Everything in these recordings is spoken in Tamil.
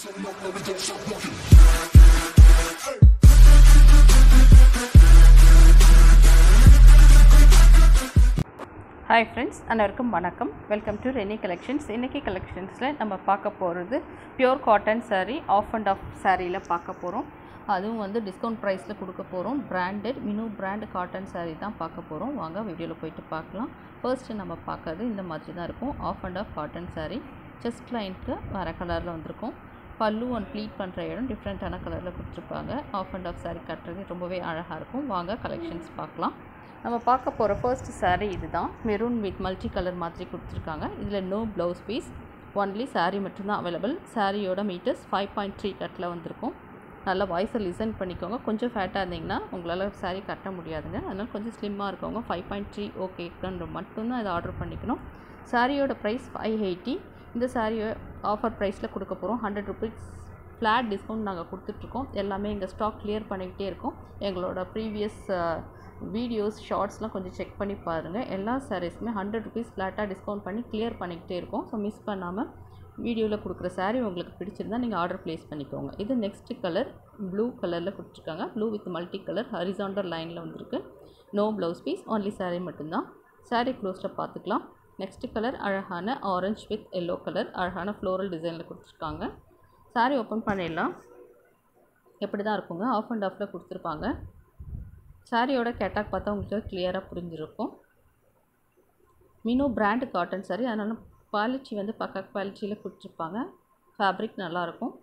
Hi friends, அனைவருக்கும் வணக்கம். Welcome to Reni collections. இன்னைக்கு கலெக்ஷன்ஸில் நம்ம பார்க்க போகிறது pure cotton saree, half and half சாரியில் பார்க்க போகிறோம். அதுவும் வந்து டிஸ்கவுண்ட் ப்ரைஸில் கொடுக்க போகிறோம். Branded Minu brand cotton saree தான் பார்க்க போகிறோம். வாங்க வீடியோவில் போயிட்டு பார்க்கலாம். ஃபர்ஸ்ட்டு நம்ம பார்க்கறது இந்த மாதிரி தான் இருக்கும். Half and half cotton saree, chest லைனுக்கு வேறு கலரில் வந்திருக்கும். பல்லு ஒன் ப்ளீட் பண்ணுற இடம் டிஃப்ரெண்ட்டான கலரில் கொடுத்துருப்பாங்க. ஆஃப் அண்ட் ஆஃப் saree கட்டுறது ரொம்பவே அழகாக இருக்கும். வாங்க கலெக்ஷன்ஸ் பார்க்கலாம். நம்ம பார்க்க போகிற ஃபர்ஸ்ட் saree இதுதான். மெரூன் வித் மல்டி கலர் மாதிரி கொடுத்துருக்காங்க. இதில் no blouse piece, only saree மட்டும்தான் அவைலபிள். சாரியோட மீட்டர்ஸ் 5.3 கட்டில் வந்திருக்கும். நல்லா வாய்ஸை லிசன் பண்ணிக்கோங்க. கொஞ்சம் ஃபேட்டாக இருந்தீங்கன்னா உங்களால் saree கட்ட முடியாதுங்க. அதனால் கொஞ்சம் ஸ்லிம்மாக இருக்கவங்க 5.3 ஓகேன்ற மட்டும்தான் இதை ஆர்டர் பண்ணிக்கணும். சாரியோட ப்ரைஸ் 580. இந்த சாரியை ஆஃபர் ப்ரைஸில் கொடுக்க போகிறோம். 100 rupees ஃப்ளாட் டிஸ்கவுண்ட் நாங்கள் கொடுத்துட்ருக்கோம். எல்லாமே எங்கள் ஸ்டாக் கிளியர் பண்ணிக்கிட்டே இருக்கோம். எங்களோட ப்ரீவியஸ் வீடியோஸ் ஷார்ட்ஸ்லாம் கொஞ்சம் செக் பண்ணி பாருங்கள். எல்லா சாரீஸுமே 100 rupees ஃப்ளாட்டாக டிஸ்கவுண்ட் பண்ணி கிளியர் பண்ணிக்கிட்டே இருக்கோம். ஸோ மிஸ் பண்ணாமல் வீடியோவில் கொடுக்குற saree உங்களுக்கு பிடிச்சிருந்தா நீங்கள் ஆர்டர் ப்ளேஸ் பண்ணிக்கோங்க. இது நெக்ஸ்ட் கலர் ப்ளூ கலரில் கொடுத்துருக்காங்க. Blue with multi colour horizontal லைனில் வந்திருக்கு. No blouse piece, only saree மட்டும்தான். saree க்ளோஸில் பார்த்துக்கலாம். நெக்ஸ்ட் கலர் அழகான ஆரஞ்ச் வித் எல்லோ கலர், அழகான ஃப்ளோரல் டிசைனில் கொடுத்துருக்காங்க. saree ஓப்பன் பண்ணிடலாம். எப்படி தான் இருக்குங்க, ஆஃப் அண்ட் ஆஃபில் கொடுத்துருப்பாங்க. சாரியோட கேட்டாக் பார்த்தா உங்களுக்கு கிளியராக புரிஞ்சிருக்கும். மினு பிராண்ட் காட்டன் saree, அதனால் குவாலிட்டி வந்து பக்கா குவாலிட்டியில் கொடுத்துருப்பாங்க. ஃபேப்ரிக் நல்லாயிருக்கும்.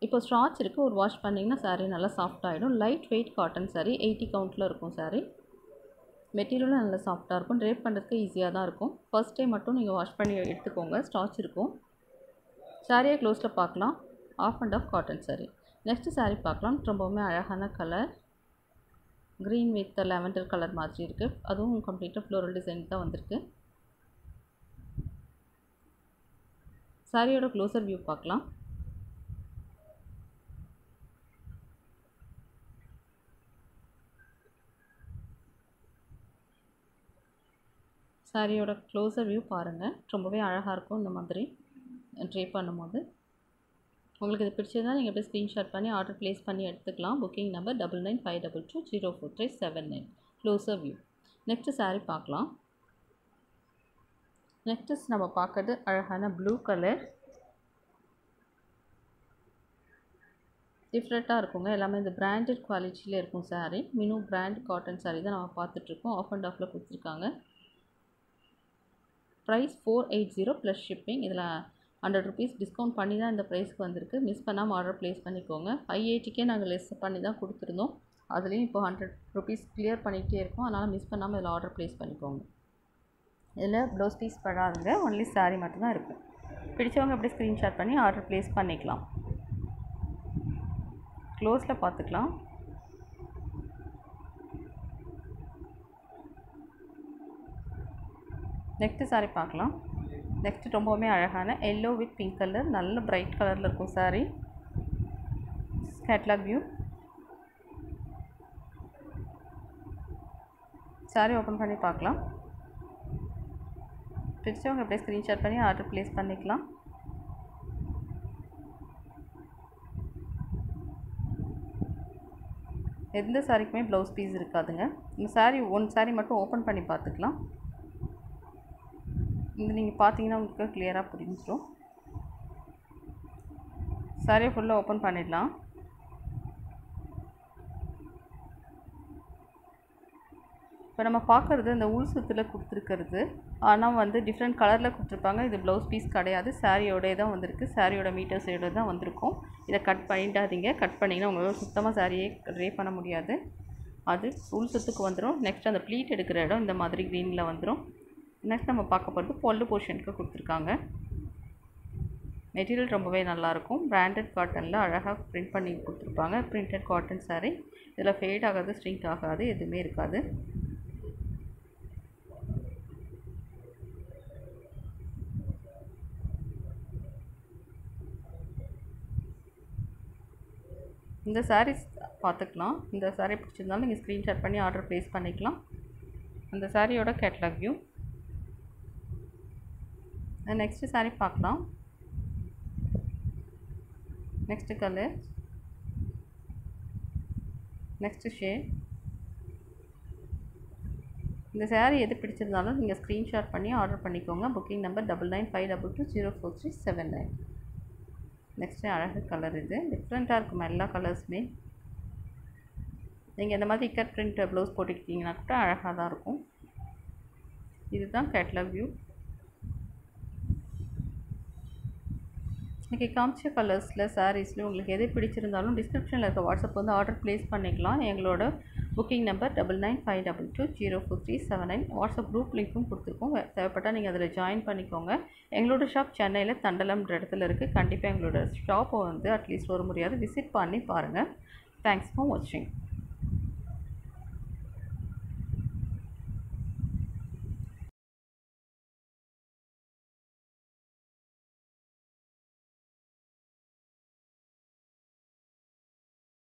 இப்போ ஸ்ட்ராச் இருக்குது, ஒரு வாஷ் பண்ணிங்கன்னா saree நல்லா சாஃப்ட் ஆகிடும். லைட் வெயிட் காட்டன் saree, 80 கவுண்ட்டில் இருக்கும் saree. மெட்டீரியலும் நல்லா சாஃப்டாக இருக்கும். ட்ரேப் பண்ணுறதுக்கு ஈஸியாக தான் இருக்கும். ஃபர்ஸ்ட் டைம் மட்டும் நீங்கள் வாஷ் பண்ணி எடுத்துக்கோங்க, ஸ்டாச் இருக்கும். சாரியை க்ளோஸில் பார்க்கலாம். Half and half cotton saree. Next saree பார்க்கலாம். ரொம்பவுமே அழகான colour, green with lavender colour மாதிரி இருக்குது. அதுவும் கம்ப்ளீட்டாக ஃப்ளோரல் டிசைன் தான் வந்திருக்கு. சாரியோட க்ளோசர் வியூ பார்க்கலாம். சாரியோட க்ளோசர் வியூ பாருங்கள். ரொம்பவே அழகாக இருக்கும் இந்த மாதிரி ட்ரே பண்ணும்போது. உங்களுக்கு இது பிடிச்சதுனா நீங்கள் அப்படியே ஸ்க்ரீன்ஷாட் பண்ணி ஆர்டர் ப்ளேஸ் பண்ணி எடுத்துக்கலாம். Booking number 9952204379. Closer view. Next saree பார்க்கலாம். நெக்ஸ்ட் நம்ம பார்க்கறது அழகான ப்ளூ கலர். டிஃப்ரெண்ட்டாக இருக்குங்க. எல்லாமே இந்த பிராண்டட் குவாலிட்டியில் இருக்கும் saree. Minu brand cotton saree தான் நம்ம பார்த்துட்ருக்கோம். ஆஃப் அண்ட் ஆஃபில் கொடுத்துருக்காங்க. Price 480 plus shipping. இதில் 100 rupees டிஸ்கவுண்ட் பண்ணி தான் இந்த ப்ரைஸ்க்கு வந்திருக்கு. மிஸ் பண்ணாமல் ஆர்டர் ப்ளேஸ் பண்ணிக்கோங்க. 580க்கே நாங்கள் லெஸ் பண்ணி தான் கொடுத்துருந்தோம். அதுலேயும் இப்போ 100 rupees கிளியர் பண்ணிகிட்டே இருக்கோம். அதனால் மிஸ் பண்ணாமல் இதில் ஆர்டர் ப்ளேஸ் பண்ணிக்கோங்க. இதில் ப்ளவுஸ் பீஸ் படாதுங்க, ஒன்லி saree மட்டும்தான் இருக்குது. பிடிச்சவங்க அப்படியே ஸ்க்ரீன்ஷாட் பண்ணி ஆர்டர் ப்ளேஸ் பண்ணிக்கலாம். க்ளோஸில் பார்த்துக்கலாம். நெக்ஸ்ட்டு saree பார்க்கலாம். நெக்ஸ்ட் ரொம்பவுமே அழகான எல்லோ வித் பிங்க் கலர், நல்ல பிரைட் கலரில் இருக்கும் saree. Catalogue view. saree open பண்ணி பார்க்கலாம். பிடிச்சவங்க அப்படியே ஸ்க்ரீன்ஷாட் பண்ணி ஆர்டர் ப்ளேஸ் பண்ணிக்கலாம். எந்த சாரிக்குமே ப்ளவுஸ் பீஸ் இருக்காதுங்க. இந்த saree ஒன் saree மட்டும் ஓப்பன் பண்ணி பார்த்துக்கலாம். இது நீங்கள் பார்த்தீங்கன்னா உங்களுக்கு கிளியராக புரிஞ்சிடும். சாரியை ஃபுல்லாக ஓப்பன் பண்ணிடலாம். இப்போ நம்ம பார்க்குறது இந்த உள் சுத்தில் கொடுத்துருக்கிறது. ஆனால் வந்து டிஃப்ரெண்ட் கலரில் கொடுத்துருப்பாங்க. இது ப்ளவுஸ் பீஸ் கிடையாது, சாரியோடே தான் வந்திருக்கு. சாரியோட மீட்டர்ஸோட தான் வந்திருக்கும். இதை கட் பண்ணிடாதீங்க. கட் பண்ணிங்கன்னா உங்களால் சுத்தமாக சாரியே ட்ரே பண்ண முடியாது. அது உள் சுத்துக்கு வந்துடும். நெக்ஸ்ட் அந்த ப்ளீட் எடுக்கிற இடம் இந்த மாதிரி க்ரீனில் வந்துடும். நெக்ஸ்ட் நம்ம பார்க்க போகிறது பல்லு போர்ஷனுக்கு கொடுத்துருக்காங்க. மெட்டீரியல் ரொம்பவே நல்லாயிருக்கும். பிராண்டட் காட்டனில் அழகாக பிரிண்ட் பண்ணி கொடுத்துருப்பாங்க. Printed cotton saree. இதில் ஃபேட் ஆகாது, ஸ்ட்ரிங்க் ஆகாது, எதுவுமே இருக்காது. இந்த sarees பார்த்துக்கலாம். இந்த saree பிடிச்சிருந்தாலும் நீங்கள் ஸ்க்ரீன்ஷாட் பண்ணி ஆர்டர் ப்ளேஸ் பண்ணிக்கலாம். அந்த சாரியோட கேட்லாக் வியூ. நெக்ஸ்ட்டு saree பார்க்கலாம். Next colour, next shade. இந்த saree எது பிடிச்சிருந்தாலும் நீங்கள் ஸ்க்ரீன்ஷாட் பண்ணி ஆர்டர் பண்ணிக்கோங்க. Booking number 9952204379. நெக்ஸ்ட்டு அழகு கலர். இது டிஃப்ரெண்ட்டாக இருக்கும் எல்லா கலர்ஸுமே. நீங்கள் இந்த மாதிரி இக்கட் பிரிண்ட் ப்ளவுஸ் போட்டுக்கிட்டிங்கன்னா கூட அழகாக தான் இருக்கும். இதுதான் கேட்லாக் வியூ. இன்றைக்கி காமிச்ச கலர்ஸில் சாரீஸில் உங்களுக்கு எது பிடிச்சிருந்தாலும் டிஸ்கிரிப்ஷனில் இருக்க வாட்ஸ்அப் வந்து ஆர்டர் ப்ளேஸ் பண்ணிக்கலாம். எங்களோட புக்கிங் நம்பர் 9952204379. வாட்ஸ்அப் குரூப் லிங்க்கும் கொடுத்துருக்கோம். தேவைப்பட்டால் நீங்கள் அதில் ஜாயின் பண்ணிக்கோங்க. எங்களோட ஷாப் சென்னையில் தண்டலம்ன்ற இடத்துல இருக்குது. கண்டிப்பாக எங்களோட ஷாப்பை வந்து அட்லீஸ்ட் ஒரு முறையாவது விசிட் பண்ணி பாருங்கள். தேங்க்ஸ் ஃபார் வாட்சிங்.